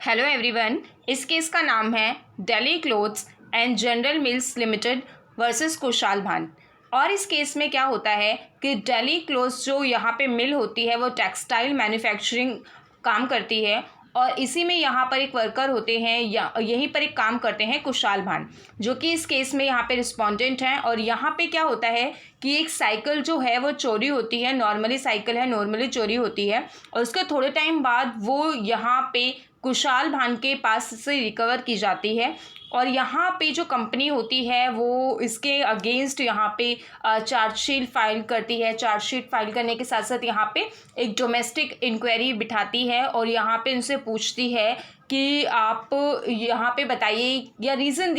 Hello everyone. इस case का नाम है Delhi cloths and general mills limited versus Kushal Bhan. और इस केस में क्या होता है कि दिल्ली क्लोथ्स जो यहाँ पे मिल होती है वो टेक्सटाइल मैन्युफैक्चरिंग काम करती है और इसी में यहाँ पर एक वर्कर होते हैं या यहीं पर एक काम करते हैं कुशाल भान, जो कि इस केस में यहाँ पे रिस्पोंडेंट हैं। और यहाँ पे क्या होता है कि एक साइकिल जो है वो चोरी होती है, नॉर्मली साइकिल है, नॉर्मली चोरी होती है और उसके थोड़े टाइम बाद वो यहाँ पे कुशाल भान के पास से रिकवर की जाती है। और यहाँ पे जो कंपनी होती है वो इसके अगेंस्ट यहाँ पे चार्जशीट फाइल करती है। चार्जशीट फाइल करने के साथ साथ यहाँ पे एक डोमेस्टिक इंक्वायरी बिठाती है और यहाँ पे उनसे पूछती है कि आप यहाँ पे बताइए या रीज़न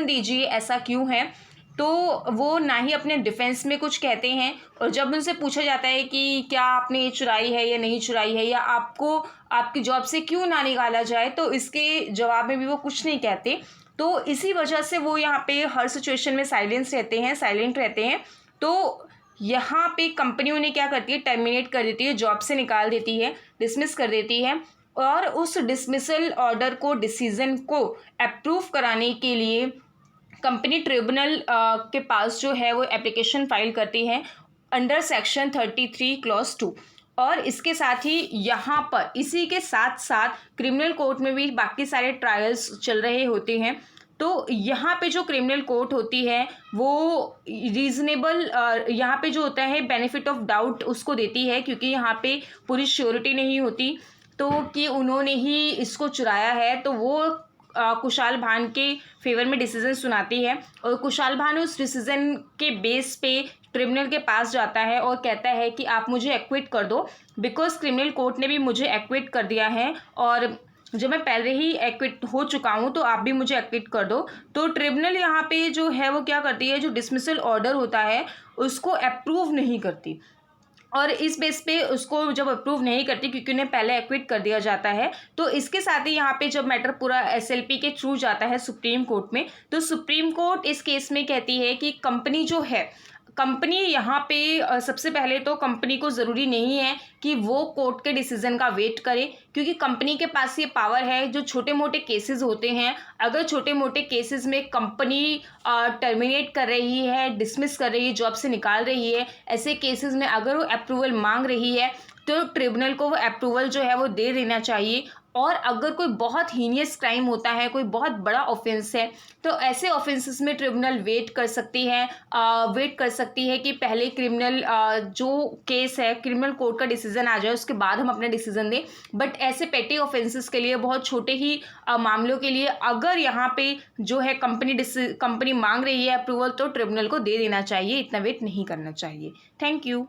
दीजिए ऐसा क्यों है। तो वो ना ही अपने डिफेंस में कुछ कहते हैं और जब उनसे पूछा जाता है कि क्या आपने ये चुराई है या नहीं चुराई है या आपको आपकी जॉब से क्यों ना निकाला जाए, तो इसके जवाब में भी वो कुछ नहीं कहते। तो इसी वजह से वो यहाँ पे हर सिचुएशन में साइलेंट रहते हैं। तो यहाँ पे कंपनी उन्हें क्या करती है, टर्मिनेट कर देती है, जॉब से निकाल देती है, डिसमिस कर देती है। और उस डिसमिसल ऑर्डर को, डिसीजन को अप्रूव कराने के लिए कंपनी ट्रिब्यूनल के पास जो है वो एप्लीकेशन फाइल करती है अंडर सेक्शन 33 क्लॉज 2। और इसके साथ ही यहाँ पर इसी के साथ साथ क्रिमिनल कोर्ट में भी बाकी सारे ट्रायल्स चल रहे होते हैं। तो यहाँ पे जो क्रिमिनल कोर्ट होती है वो रीज़नेबल यहाँ पे जो होता है बेनिफिट ऑफ डाउट उसको देती है, क्योंकि यहाँ पे पूरी श्योरिटी नहीं होती तो कि उन्होंने ही इसको चुराया है। तो वो कुशाल भान के फेवर में डिसीजन सुनाती है और कुशाल भान उस डिसीजन के बेस पे ट्रिब्यूनल के पास जाता है और कहता है कि आप मुझे एक्विट कर दो, बिकॉज क्रिमिनल कोर्ट ने भी मुझे एक्विट कर दिया है और जब मैं पहले ही एक्विट हो चुका हूँ तो आप भी मुझे एक्विट कर दो। तो ट्रिब्यूनल यहाँ पे जो है वो क्या करती है, जो डिसमिसल ऑर्डर होता है उसको अप्रूव नहीं करती और इस बेस पे उसको जब अप्रूव नहीं करती क्योंकि उन्हें पहले एक्विट कर दिया जाता है। तो इसके साथ ही यहाँ पे जब मैटर पूरा एसएलपी के थ्रू जाता है सुप्रीम कोर्ट में, तो सुप्रीम कोर्ट इस केस में कहती है कि कंपनी जो है, कंपनी यहाँ पे सबसे पहले तो कंपनी को ज़रूरी नहीं है कि वो कोर्ट के डिसीजन का वेट करे, क्योंकि कंपनी के पास ये पावर है। जो छोटे मोटे केसेस होते हैं, अगर छोटे मोटे केसेस में कंपनी टर्मिनेट कर रही है, डिसमिस कर रही है, जॉब से निकाल रही है, ऐसे केसेस में अगर वो अप्रूवल मांग रही है तो ट्रिब्यूनल को वो अप्रूवल जो है वो दे देना चाहिए। और अगर कोई बहुत हीनियस क्राइम होता है, कोई बहुत बड़ा ऑफेंस है, तो ऐसे ऑफेंसेस में ट्रिब्यूनल वेट कर सकती है कि पहले क्रिमिनल जो केस है, क्रिमिनल कोर्ट का डिसीजन आ जाए, उसके बाद हम अपना डिसीजन दें। बट ऐसे पेटी ऑफेंसेस के लिए, बहुत छोटे ही मामलों के लिए अगर यहाँ पे जो है कंपनी मांग रही है अप्रूवल, तो ट्रिब्यूनल को दे देना चाहिए, इतना वेट नहीं करना चाहिए। Thank you.